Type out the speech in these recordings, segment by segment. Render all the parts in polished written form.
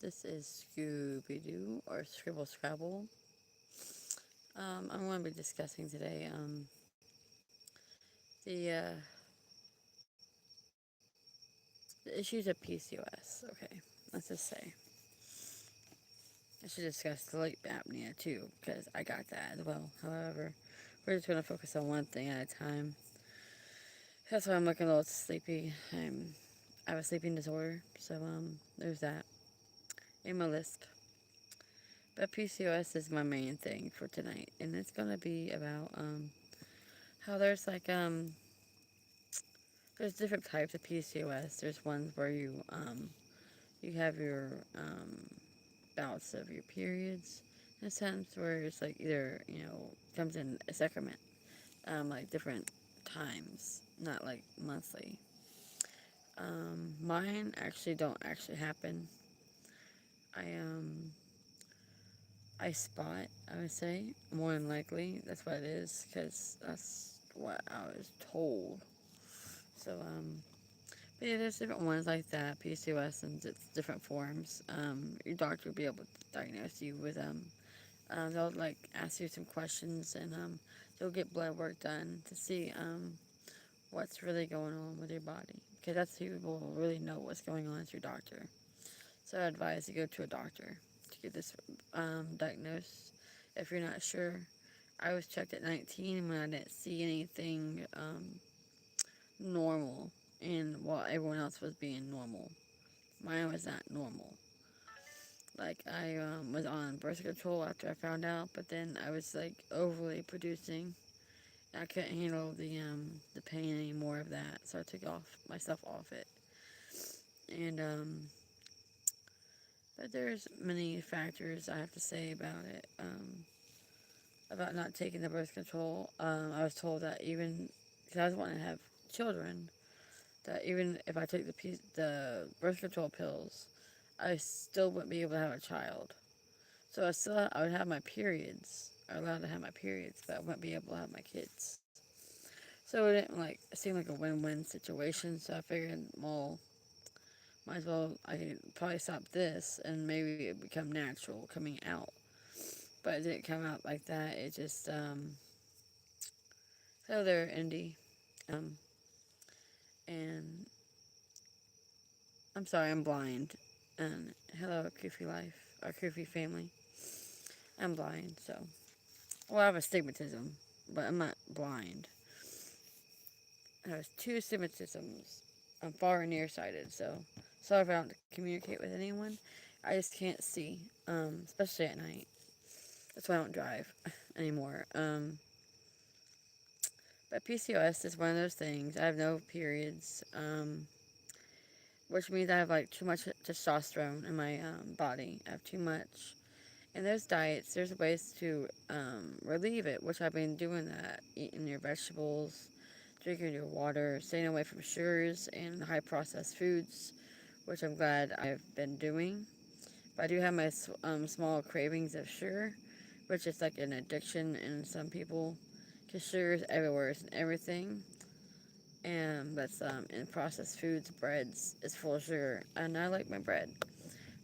This is Scooby-Doo, or Scribble Scrabble. I'm going to be discussing today the the issues of PCOS. Okay, let's just say I should discuss sleep apnea too, because I got that as well. However, we're just going to focus on one thing at a time. That's why I'm looking a little sleepy. I have a sleeping disorder, so there's that in my list. But PCOS is my main thing for tonight, and it's gonna be about how there's different types of PCOS. There's ones where you have your bouts of your periods in a sense, where it's like either comes in a sacrament, like different times, not like monthly. Mine actually don't actually happen. I um I spot, I would say, more than likely. That's what it is, because that's what I was told. So, but yeah, there's different ones like that, PCOS, and it's different forms. Your doctor will be able to diagnose you with them. They'll, like, ask you some questions, and, they'll get blood work done to see, what's really going on with your body. Because that's who will really know what's going on as your doctor. So I advise you go to a doctor to get this diagnosed. If you're not sure, I was checked at 19 when I didn't see anything normal, and while everyone else was being normal, mine was not normal. Like I was on birth control after I found out, but then I was like overly producing. I couldn't handle the pain anymore of that, so I took myself off it. And but there's many factors I have to say about it. About not taking the birth control. I was told that even because I was wanting to have children, that even if I took the birth control pills, I still wouldn't be able to have a child. So I would have my periods. I allowed to have my periods, but I wouldn't be able to have my kids. So it didn't like seem like a win-win situation. So I figured, well, might as well I could probably stop this and maybe it become natural coming out. But it didn't come out like that. It just hello there, Indy. Um, and I'm sorry, I'm blind. And hello, Koofy Life, or Koofy family. I'm blind, so. Well, I have astigmatism, but I'm not blind. I have two astigmatisms. I'm far and nearsighted, so sorry if I don't communicate with anyone. I just can't see, especially at night. That's why I don't drive anymore. But PCOS is one of those things. I have no periods. Which means I have like too much testosterone in my body. I have too much. And there's diets, there's ways to relieve it, which I've been doing that. Eating your vegetables, drinking your water, staying away from sugars and high processed foods, which I'm glad I've been doing. But I do have my small cravings of sugar, which is like an addiction in some people, because sugar is everywhere, it's in everything. And that's in processed foods, breads is full of sugar, and I like my bread.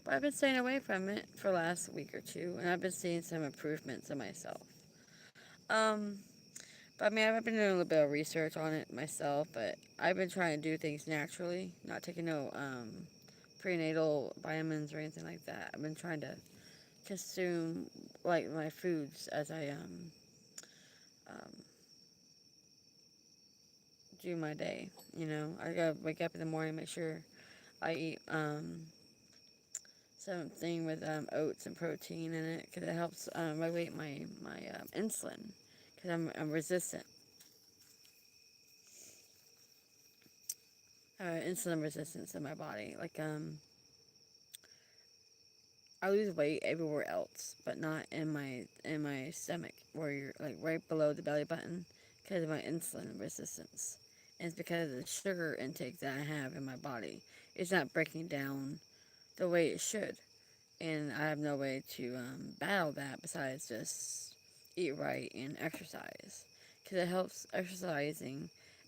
But I've been staying away from it for the last week or two, and I've been seeing some improvements in myself. Um, but I mean, I've been doing a little bit of research on it myself, but I've been trying to do things naturally, not taking no prenatal vitamins or anything like that. I've been trying to consume like my foods as I um, do my day. I gotta wake up in the morning, make sure I eat something with oats and protein in it, because it helps regulate my insulin, because I'm resistant. Insulin resistance in my body. Like I lose weight everywhere else, but not in my stomach, where you're like right below the belly button, because of my insulin resistance. And it's because of the sugar intake that I have in my body. It's not breaking down the way it should, and I have no way to battle that besides just eat right and exercise, because it helps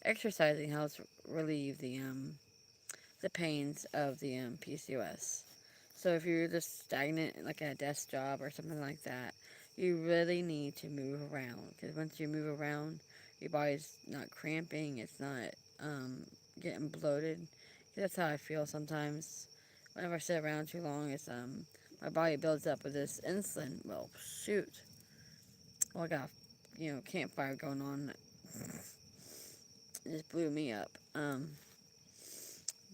Exercising helps relieve the pains of the PCOS. So if you're just stagnant, like at a desk job or something like that, you really need to move around. Because once you move around, your body's not cramping, it's not getting bloated. 'Cause that's how I feel sometimes. Whenever I sit around too long, it's my body builds up with this insulin. Well, shoot. Well, I got campfire going on. It just blew me up.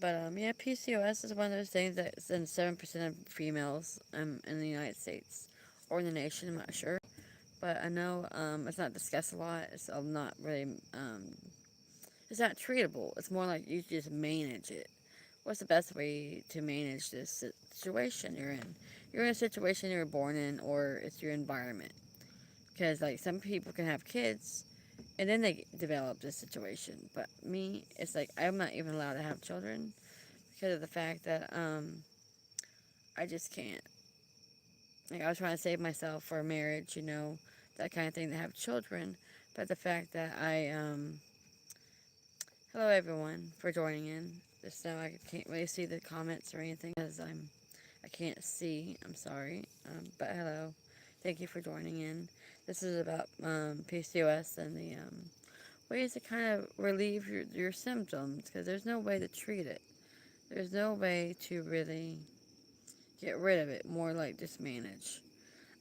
But yeah, PCOS is one of those things that's in 7% of females in the United States or in the nation. I'm not sure, but I know it's not discussed a lot. It's not really. It's not treatable. It's more like you just manage it. What's the best way to manage this situation you're in? You're in a situation you were born in, or it's your environment. Because like some people can have kids and then they develop this situation. But me, it's like I'm not even allowed to have children because of the fact that I just can't. Like I was trying to save myself for marriage, that kind of thing to have children. But the fact that hello everyone for joining in. Just now I can't really see the comments or anything because I can't see. I'm sorry, but hello. Thank you for joining in. This is about PCOS and the ways to kind of relieve your symptoms because there's no way to treat it. There's no way to really get rid of it, more like just manage.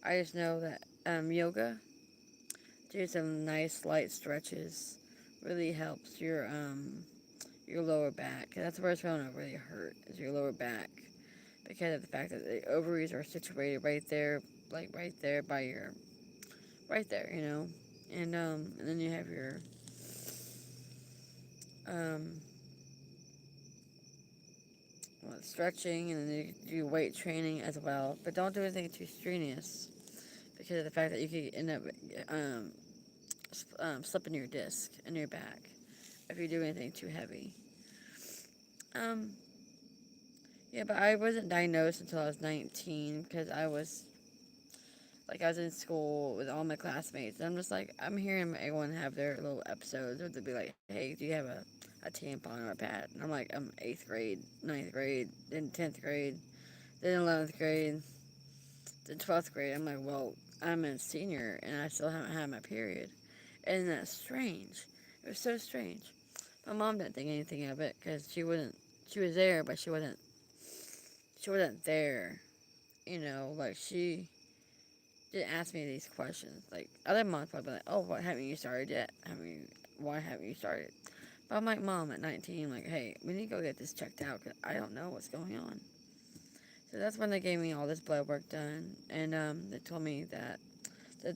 I just know that yoga, doing some nice light stretches, really helps your lower back. That's where it's going to really hurt, is your lower back. Because of the fact that the ovaries are situated right there, like right there by your, right there. And then you have your um, stretching, and then you do weight training as well. But don't do anything too strenuous because of the fact that you could end up slipping your disc in your back if you do anything too heavy. Um, yeah, but I wasn't diagnosed until I was 19 because I was in school with all my classmates. And I'm just like, I'm hearing everyone have their little episodes where they'll be like, hey, do you have a tampon or a pad? And I'm like, I'm 8th grade, 9th grade, then 10th grade, then 11th grade, then 12th grade. I'm like, well, I'm a senior and I still haven't had my period. And that's strange. It was so strange. My mom didn't think anything of it because she was there, but she wasn't there. Like she didn't ask me these questions. Like other moms probably like, oh, what haven't you started yet? Why haven't you started? But I'm like, mom, at 19, like, hey, we need to go get this checked out because I don't know what's going on. So that's when they gave me all this blood work done, and they told me that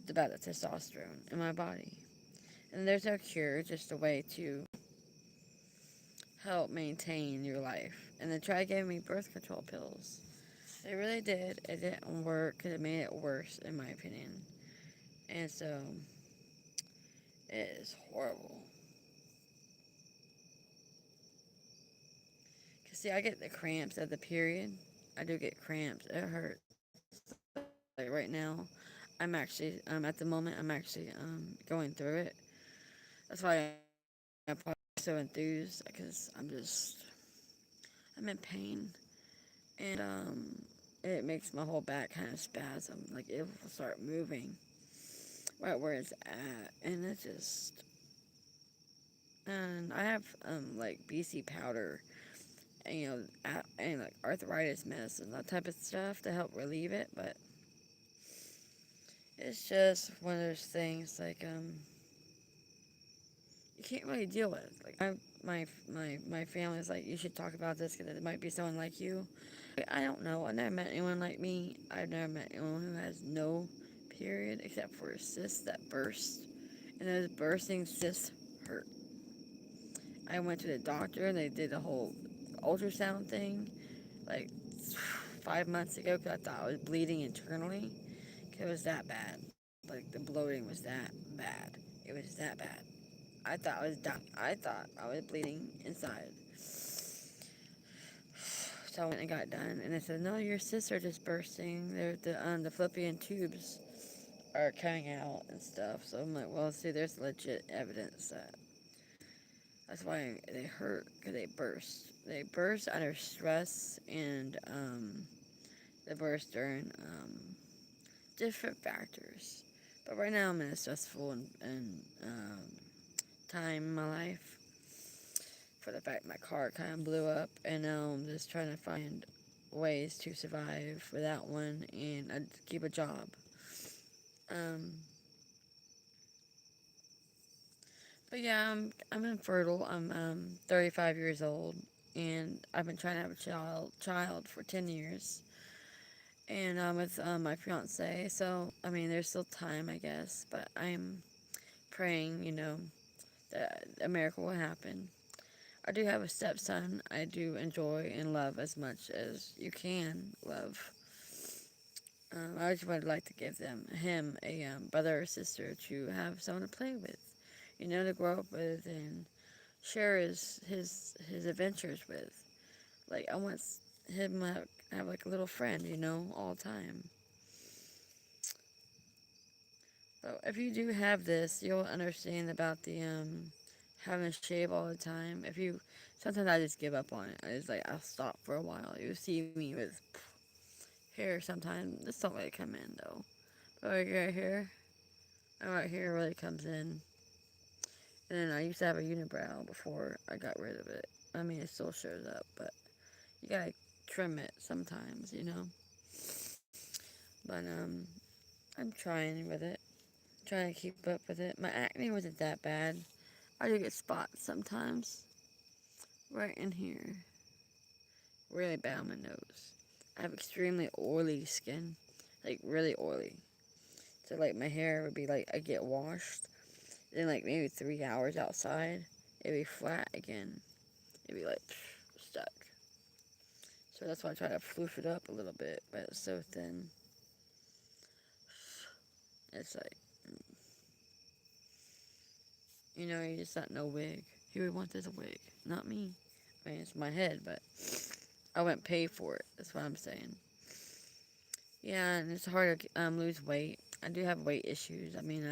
about the testosterone in my body. And there's no cure, just a way to help maintain your life. And they tried giving me birth control pills. They really did. It didn't work because it made it worse, in my opinion. And so, it is horrible. Because, see, I get the cramps at the period. I do get cramps. It hurts. Like right now, at the moment, I'm actually going through it. That's why I'm probably so enthused because I'm in pain. And it makes my whole back kind of spasm. Like it will start moving right where it's at, and and I have like BC powder, and, and like arthritis medicine, that type of stuff to help relieve it. But it's just one of those things like you can't really deal with. Like my family's like, you should talk about this because it might be someone like you. I don't know. I've never met anyone like me. I've never met anyone who has no period except for cysts that burst, and those bursting cysts hurt. I went to the doctor and they did the whole ultrasound thing like 5 months ago because I thought I was bleeding internally. 'Cause it was that bad. Like the bloating was that bad. It was that bad. I thought I was dying. I thought I was bleeding inside. So I went and got done, and they said, "No, your cysts are just bursting. The fallopian tubes are coming out and stuff." So I'm like, "Well, see, there's legit evidence that's why they hurt because they burst. They burst under stress and diverse during different factors. But right now I'm in a stressful and time in my life for the fact my car kind of blew up, and now I'm just trying to find ways to survive without one and keep a job. Um, but yeah, I'm infertile. I'm 35 years old, and I've been trying to have a child for 10 years, and I'm with my fiance. So I mean, there's still time, I guess. But I'm praying, that a miracle will happen. I do have a stepson I do enjoy and love as much as you can love. I just would like to give him a brother or sister to have someone to play with, to grow up with and share his adventures with. Like I want him to have like a little friend, all the time. So if you do have this, you'll understand about the having to shave all the time. If you sometimes I just give up on it. I just like I'll stop for a while. You see me with hair sometimes. This don't really come in though. But right here, right here really comes in. And then I used to have a unibrow before I got rid of it. I mean, it still shows up, but you gotta trim it sometimes. But I'm trying with it, trying to keep up with it. My acne wasn't that bad. I do get spots sometimes, right in here, really bad on my nose. I have extremely oily skin, like really oily. So like my hair would be like I get washed, then like maybe 3 hours outside, it'd be flat again. It'd be like stuck. So that's why I try to floof it up a little bit, but it's so thin. It's like, you just got no wig. Who would want this wig? Not me. I mean, it's my head, but I wouldn't pay for it. That's what I'm saying. Yeah, and it's hard to lose weight. I do have weight issues. I mean,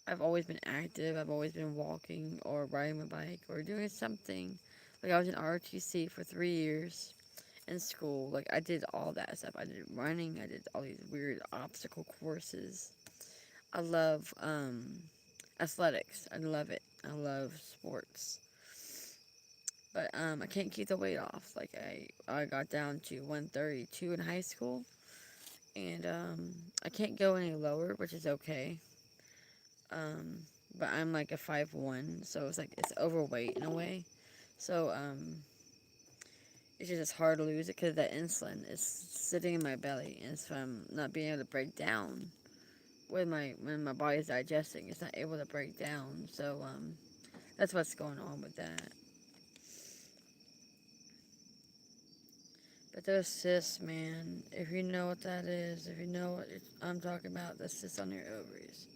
I've always been active. I've always been walking or riding my bike or doing something. Like I was in ROTC for 3 years in school. Like I did all that stuff. I did running. I did all these weird obstacle courses. I love athletics. I love it. I love sports. But I can't keep the weight off. Like I got down to 132 in high school, and I can't go any lower, which is okay. Um, but I'm like a 5'1", so it's like it's overweight in a way. So it's just hard to lose it because that insulin is sitting in my belly, and so I'm not being able to break down when my body's digesting. It's not able to break down. So that's what's going on with that. But those cysts, man, if you know what that is, if you know what I'm talking about, the cysts on your ovaries,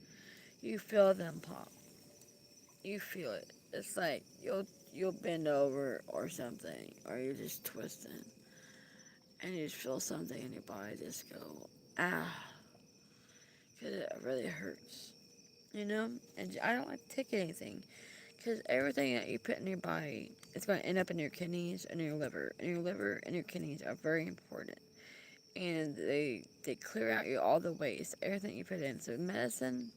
you feel them pop. You feel it. It's like you'll bend over or something, or you're just twisting, and you just feel something in your body just go ah, because it really hurts. And I don't like to take anything, because everything that you put in your body is going to end up in your kidneys and your liver, and your liver and your kidneys are very important, and they clear out all the waste, everything you put in. So medicine,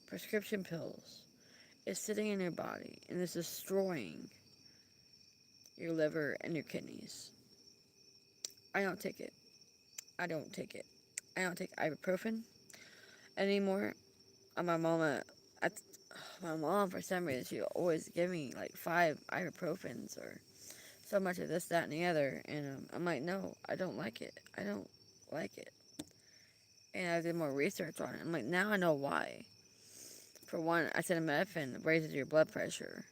prescription pills is sitting in your body and is destroying your liver and your kidneys. I don't take it. I don't take it. I don't take ibuprofen anymore. My mama, I, my mom, for some reason, she always give me like 5 ibuprofens or so much of this, that, and the other. And I'm like, no, I don't like it. I don't like it. And I did more research on it. I'm like, now I know why. For one, acetaminophen raises your blood pressure.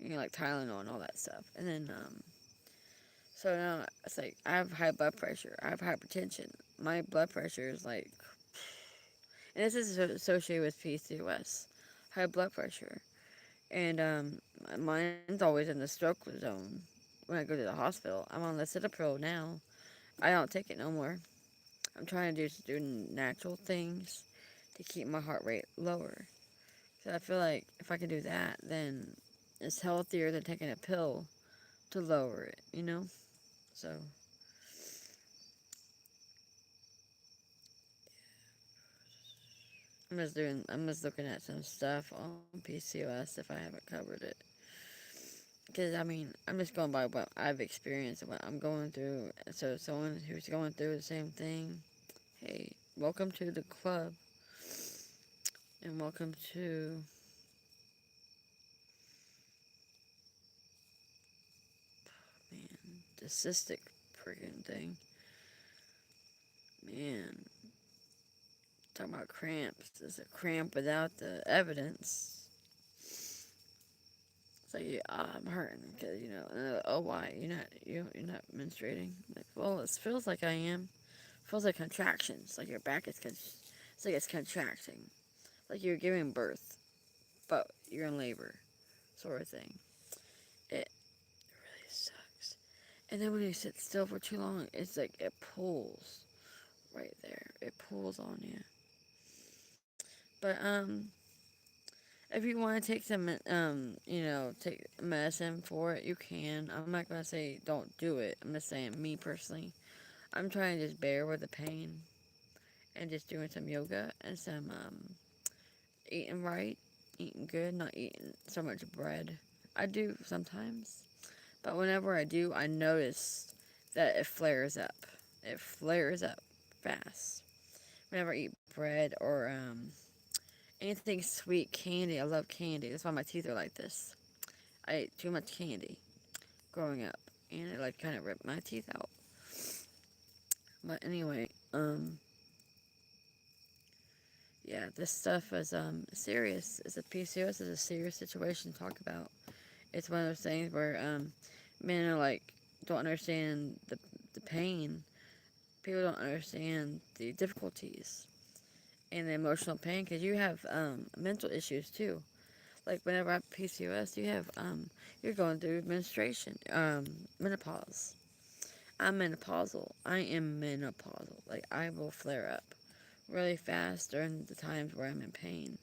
Like Tylenol and all that stuff. And then, so now it's like I have high blood pressure. I have hypertension. My blood pressure is like, and this is associated with PCOS, high blood pressure. And mine's always in the stroke zone when I go to the hospital. I'm on lisinopril now. I don't take it no more. I'm trying to do natural things to keep my heart rate lower. So I feel like if I can do that, then it's healthier than taking a pill to lower it. So I'm just looking at some stuff on PCOS if I haven't covered it. Because I mean, I'm just going by what I've experienced and what I'm going through. So someone who's going through the same thing, hey, welcome to the club, and welcome to man the cystic friggin' thing. Man, talking about cramps. It's a cramp without the evidence. It's like, yeah, I'm hurting because oh why you're not menstruating? Like, well, it feels like I am. It feels like contractions. Like your back is it's like it's contracting. Like you're giving birth, but you're in labor, sort of thing. It really sucks. And then when you sit still for too long, it's like it pulls right there. It pulls on you. But if you want to take some take medicine for it, you can. I'm not gonna say don't do it. I'm just saying me personally, I'm trying to just bear with the pain and just doing some yoga and some eating right, eating good, not eating so much bread. I do sometimes, but whenever I do, I notice that it flares up. It flares up fast. Whenever I eat bread or anything sweet, candy. I love candy. That's why my teeth are like this. I ate too much candy growing up, and it like kind of ripped my teeth out. But anyway, yeah, this stuff is serious. It's a PCOS is a serious situation to talk about. It's one of those things where men are like don't understand the pain. People don't understand the difficulties and the emotional pain because you have mental issues too. Like whenever I have PCOS, you're going through menstruation, menopause. I'm menopausal. I am menopausal. Like I will flare up really fast during the times where I'm in pain.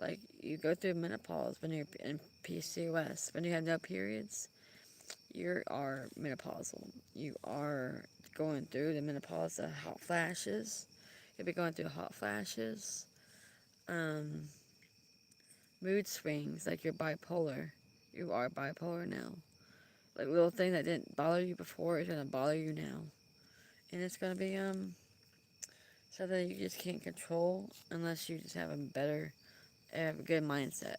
Like you go through menopause when you're in PCOS. When you have no periods, you are menopausal. You are going through the menopause, the hot flashes. You'll be going through hot flashes. Um, Mood swings, like you're bipolar. You are bipolar now. Like little thing that didn't bother you before is gonna bother you now, and it's gonna be something you just can't control unless you just have a good mindset.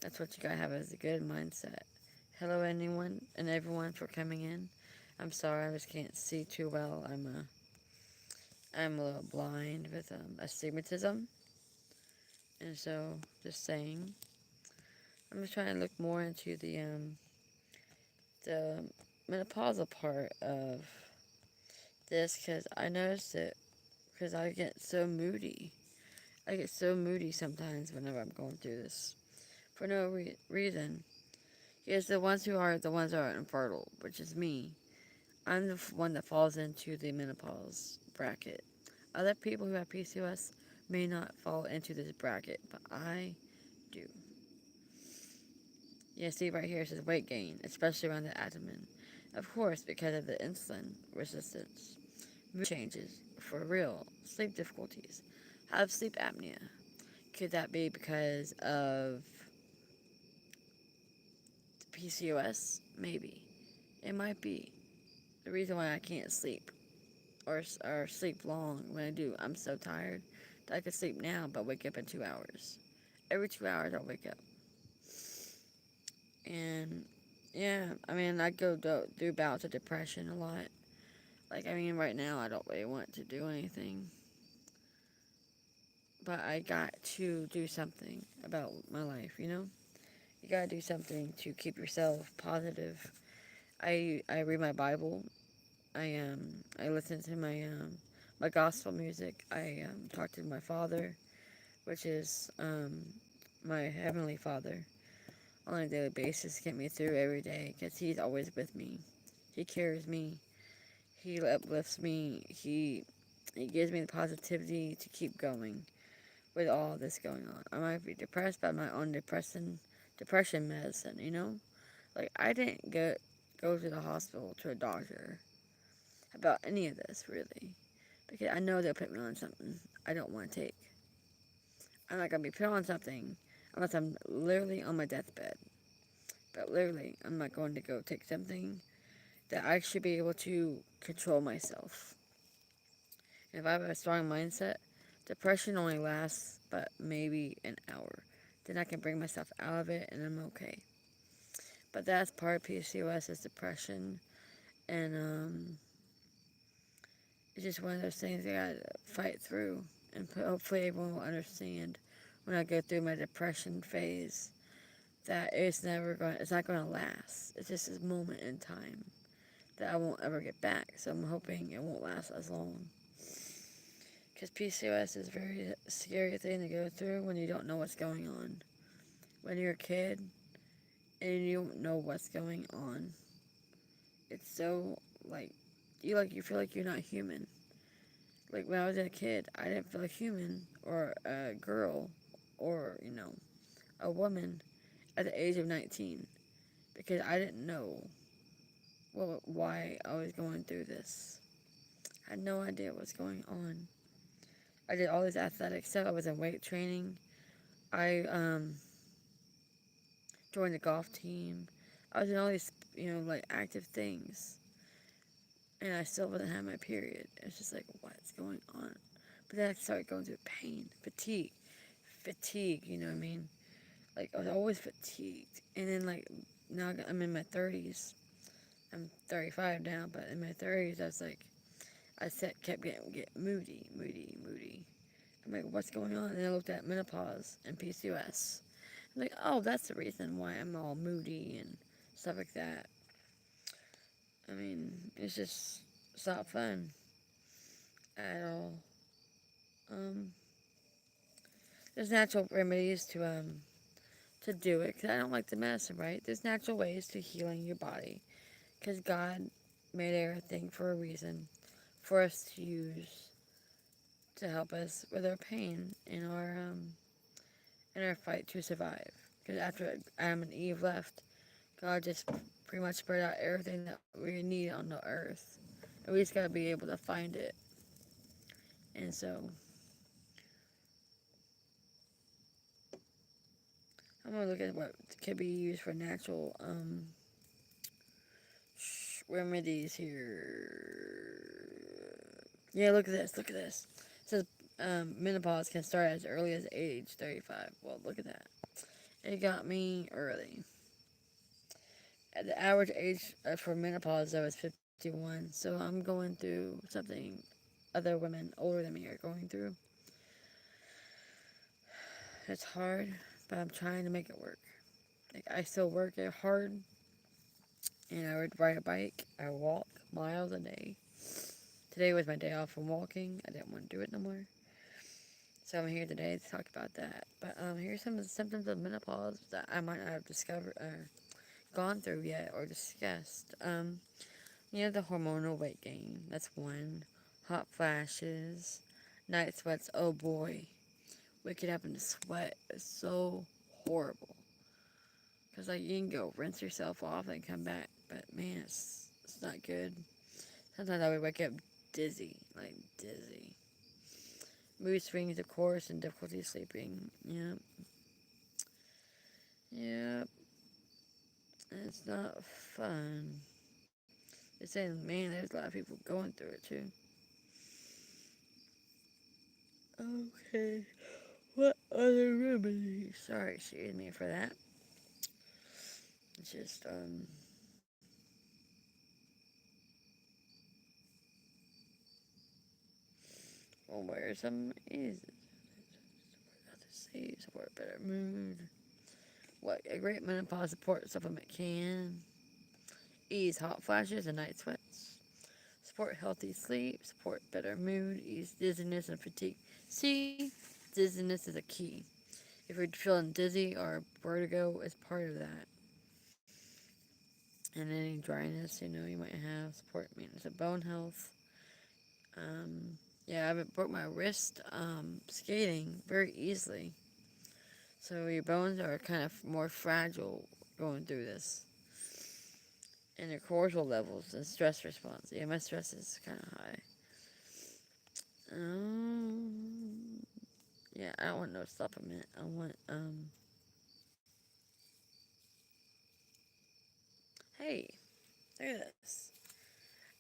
That's what you gotta have is a good mindset. Hello, anyone and everyone for coming in. I'm sorry, I just can't see too well. I'm a little blind with astigmatism, and so just saying. I'm just trying to look more into the menopausal part of this because I noticed it because I get so moody. I get so moody sometimes whenever I'm going through this for no reason. Yes, the ones who are infertile, which is me. I'm the one that falls into the menopause bracket. Other people who have PCOS may not fall into this bracket, but I do. Yeah, see right here it says weight gain, especially around the abdomen. Of course, because of the insulin resistance. Mood changes, for real. Sleep difficulties. Have sleep apnea. Could that be because of PCOS? Maybe. It might be. The reason why I can't sleep or sleep long when I do, I'm so tired that I could sleep now but wake up in 2 hours. Every 2 hours I'll wake up. And yeah, I mean, I go through bouts of depression a lot. Like, I mean, right now I don't really want to do anything. But I got to do something about my life, you know? You gotta do something to keep yourself positive. I read my Bible. I listen to my gospel music. I talk to my Father, which is my heavenly Father, on a daily basis, get me through every day because He's always with me. He carries me. He uplifts me. He gives me the positivity to keep going with all this going on. I might be depressed by my own depression medicine, you know? Like I didn't go to the hospital, to a doctor, about any of this, really. Because I know they'll put me on something I don't want to take. I'm not going to be put on something unless I'm literally on my deathbed. But literally, I'm not going to go take something that I should be able to control myself. And if I have a strong mindset, depression only lasts but maybe an hour. Then I can bring myself out of it and I'm okay. But that's part of PCOS is depression. And it's just one of those things I gotta fight through. And hopefully everyone will understand when I go through my depression phase that it's not going to last. It's just this moment in time that I won't ever get back. So I'm hoping it won't last as long. Because PCOS is a very scary thing to go through when you don't know what's going on. When you're a kid and you don't know what's going on, it's so you feel like you're not human. Like when I was a kid, I didn't feel human or a girl or a woman at the age of 19 because I didn't know why I was going through this. I had no idea what was going on. I did all this athletic stuff. I was in weight training. I joined the golf team. I was in all these, active things. And I still wasn't having my period. It's just like, what's going on? But then I started going through pain, fatigue, you know what I mean? Like, I was always fatigued. And then, now I'm in my 30s. I'm 35 now, but in my 30s, kept getting moody. I'm like, what's going on? And I looked at menopause and PCOS. I'm like, oh, that's the reason why I'm all moody and stuff like that. I mean, it's not fun at all. There's natural remedies to do it, because I don't like the medicine, right? There's natural ways to healing your body, because God made everything for a reason, for us to use to help us with our pain in our fight to survive. Because after Adam and Eve left, God just pretty much spread out everything that we need on the earth, and we just gotta be able to find it. And so I'm gonna look at what could be used for natural remedies here. Yeah, look at this. It says menopause can start as early as age 35. Well, look at that. It got me early. At the average age for menopause, I was 51. So I'm going through something other women older than me are going through. It's hard, but I'm trying to make it work. Like, I still work it hard, and I would ride a bike. I walk miles a day. Today was my day off from walking. I didn't want to do it no more. So I'm here today to talk about that. But here's some of the symptoms of menopause that I might not have discovered or gone through yet or discussed. The hormonal weight gain. That's one. Hot flashes. Night sweats. Oh boy. What could happen to sweat is so horrible. Because, you can go rinse yourself off and come back. But, man, it's not good. Sometimes I would wake up dizzy. Mood swings, of course, and difficulty sleeping. Yep. It's not fun. It's saying, man, there's a lot of people going through it, too. Okay. What other remedies? Sorry, excuse me for that. It's just, Well, where some is support better mood. What a great menopause support supplement can ease hot flashes and night sweats, support healthy sleep, support better mood, ease dizziness and fatigue. See, dizziness is a key. If you're feeling dizzy or vertigo, it's part of that. And any dryness, you might have support maintenance of bone health. I broke my wrist skating very easily. So your bones are kind of more fragile going through this. and your cortisol levels and stress response. Yeah, my stress is kind of high. Um, yeah, I don't want no supplement. I want Hey, look at this.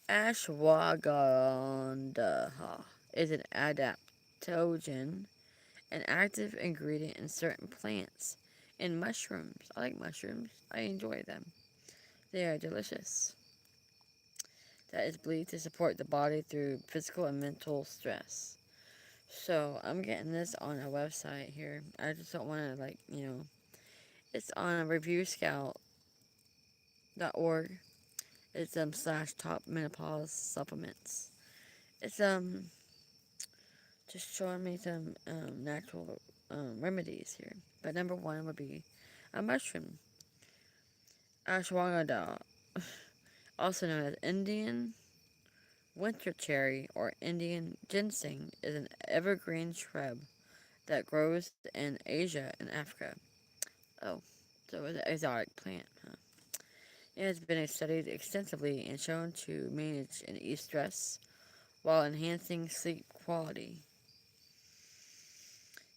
Ashwagandha is an adaptogen, an active ingredient in certain plants and mushrooms. I like mushrooms. I enjoy them. They are delicious. That is believed to support the body through physical and mental stress. So I'm getting this on a website here. I just don't want to it's on reviewscout.org. It's slash top menopause supplements. It's just showing me some natural remedies here. But number one would be a mushroom, ashwagandha, also known as Indian winter cherry or Indian ginseng, is an evergreen shrub that grows in Asia and Africa. Oh, so it's an exotic plant, huh? It has been studied extensively and shown to manage and ease stress while enhancing sleep quality.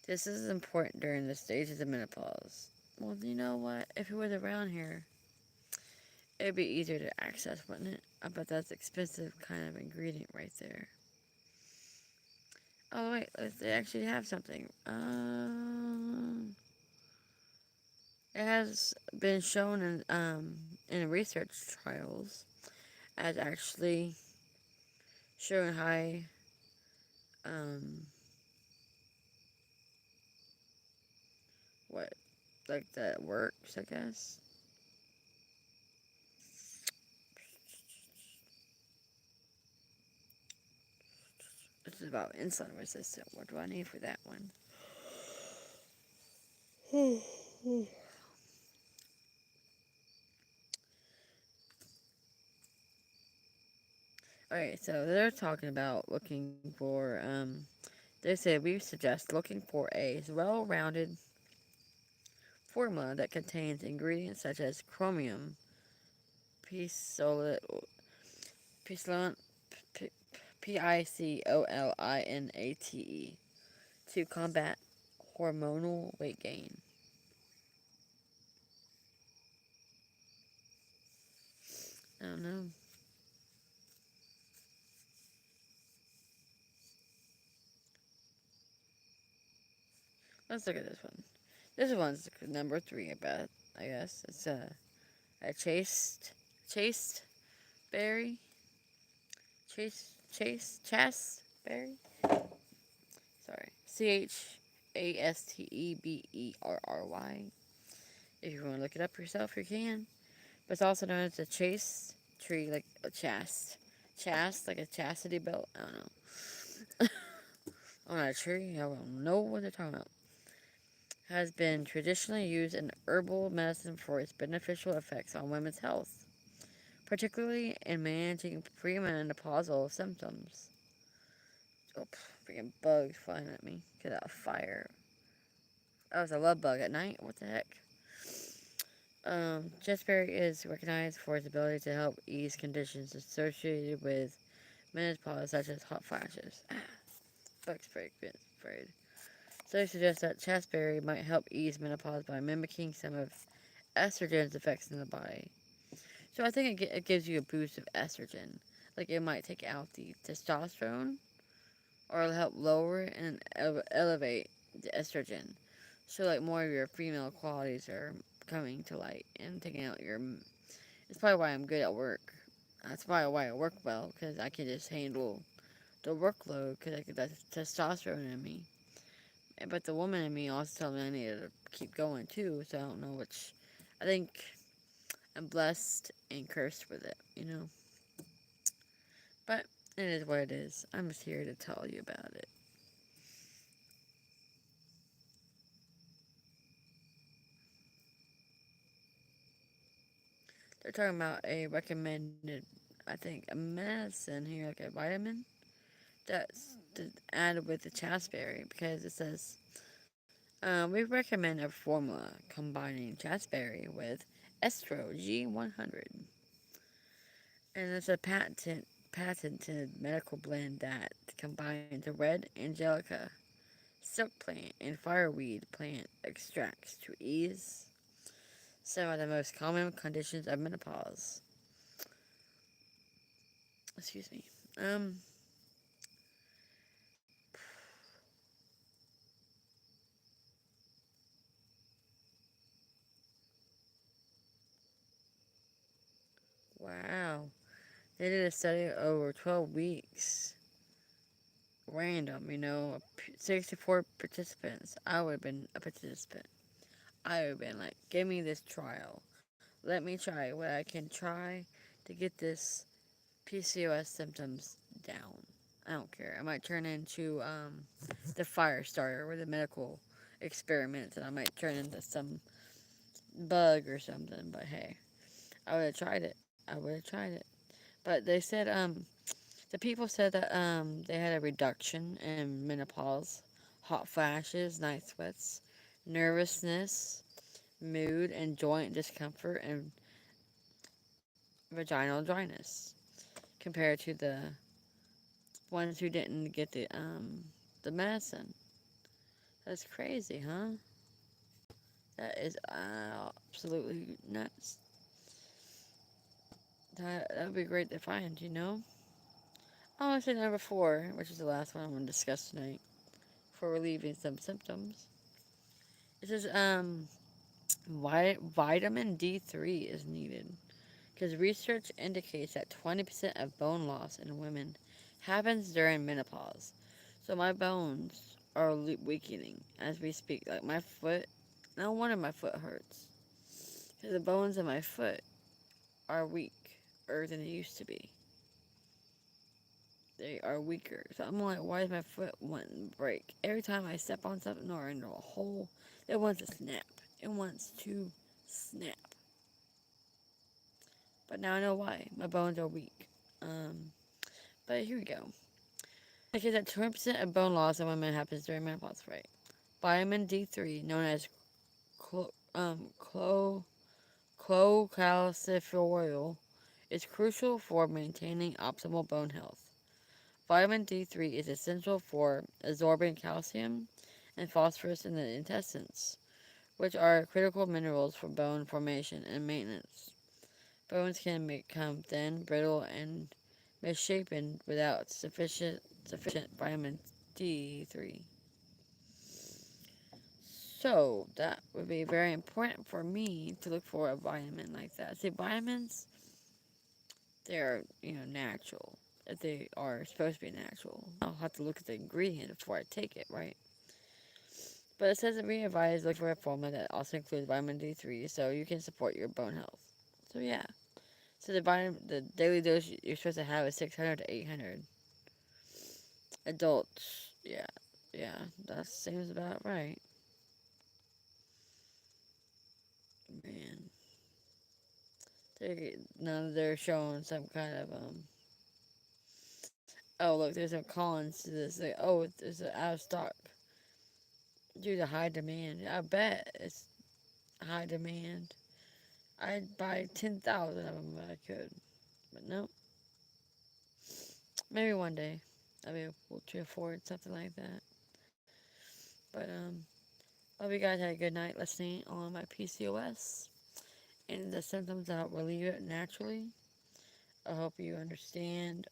This is important during the stages of menopause. Well, you know what? If it was around here, it'd be easier to access, wouldn't it? I bet that's expensive kind of ingredient right there. Oh wait, they actually have something. It has been shown in research trials as actually showing high um what like that works, I guess. This is about insulin resistant. What do I need for that one? Alright, so they're talking about looking for they say we suggest looking for a well-rounded formula that contains ingredients such as chromium, picolinate, picolinate, picolinate to combat hormonal weight gain. I don't know. Let's look at this one. This one's number three, I bet. I guess it's a chased berry, chast berry. Sorry, CHASTEBERRY. If you want to look it up yourself, you can. But it's also known as a chase tree, like a chast like a chastity belt. I don't know. On a tree, I don't know what they're talking about. Has been traditionally used in herbal medicine for its beneficial effects on women's health, particularly in managing premenopausal symptoms. Oh, freaking bugs flying at me. Get out of fire. Oh, it's a love bug at night? What the heck? Jessberry is recognized for its ability to help ease conditions associated with menopause, such as hot flashes. Bug sprayed. So they suggest that chasteberry might help ease menopause by mimicking some of estrogen's effects in the body. So I think it gives you a boost of estrogen. Like it might take out the testosterone or it'll help lower and elevate the estrogen. So like more of your female qualities are coming to light and taking out your. It's probably why I'm good at work. That's probably why I work well because I can just handle the workload because I get that testosterone in me. But the woman in me also told me I needed to keep going too. So I don't know which. I think I'm blessed and cursed with it, you know. But it is what it is. I'm just here to tell you about it. They're talking about a recommended, I think, a medicine here, like a vitamin that's added with the chasteberry because it says we recommend a formula combining chasteberry with estro G100 And it's a patented medical blend that combines the red angelica silk plant and fireweed plant extracts to ease some of the most common conditions of menopause. Excuse me. Um, wow. They did a study over 12 weeks. Random, 64 participants. I would have been a participant. I would have been like, give me this trial. Let me try what I can try to get this PCOS symptoms down. I don't care. I might turn into the fire starter with the medical experiments, and I might turn into some bug or something. But hey, I would have tried it. I would have tried it. But they said the people said that they had a reduction in menopause, hot flashes, night sweats, nervousness, mood, and joint discomfort, and vaginal dryness compared to the ones who didn't get the medicine. That's crazy, huh? That is absolutely nuts. That would be great to find. Oh, I said number 4, which is the last one I'm going to discuss tonight for relieving some symptoms. It says vitamin D3 is needed because research indicates that 20% of bone loss in women happens during menopause. So my bones are weakening as we speak. Like my foot, no wonder my foot hurts. Because the bones in my foot are weaker than they used to be. They are weaker. So I'm like, why is my foot wanting to break? Every time I step on something or into a hole, it wants to snap. It wants to snap. But now I know why. My bones are weak. But here we go. Because that 20% of bone loss in women happens during menopause, right? Vitamin D3, known as clo- um, clo- chlocalciferol, is crucial for maintaining optimal bone health. Vitamin D3 is essential for absorbing calcium and phosphorus in the intestines, which are critical minerals for bone formation and maintenance. Bones can become thin, brittle, and misshapen without sufficient vitamin D3. So that would be very important for me to look for a vitamin like that. See, vitamins, they're natural. If they are supposed to be natural, I'll have to look at the ingredient before I take it, right? But it says that we advise look for a formula that also includes vitamin D3, so you can support your bone health. So yeah, so the daily dose you're supposed to have is 600 to 800. Adults, yeah, yeah, that seems about right. Man, they're showing some kind of Oh, look, there's no cons to this. Like, oh, it's out of stock due to high demand. I bet it's high demand. I'd buy 10,000 of them if I could, but no. Maybe one day I'll be able to afford something like that. But hope you guys had a good night listening on my PCOS and the symptoms that relieve it naturally. I hope you understand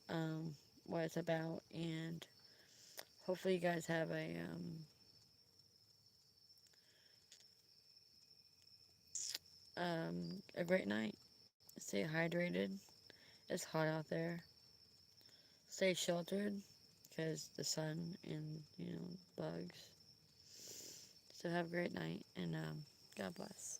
what it's about, and hopefully you guys have a great night. Stay hydrated. It's hot out there. Stay sheltered because the sun and bugs. So have a great night, and God bless.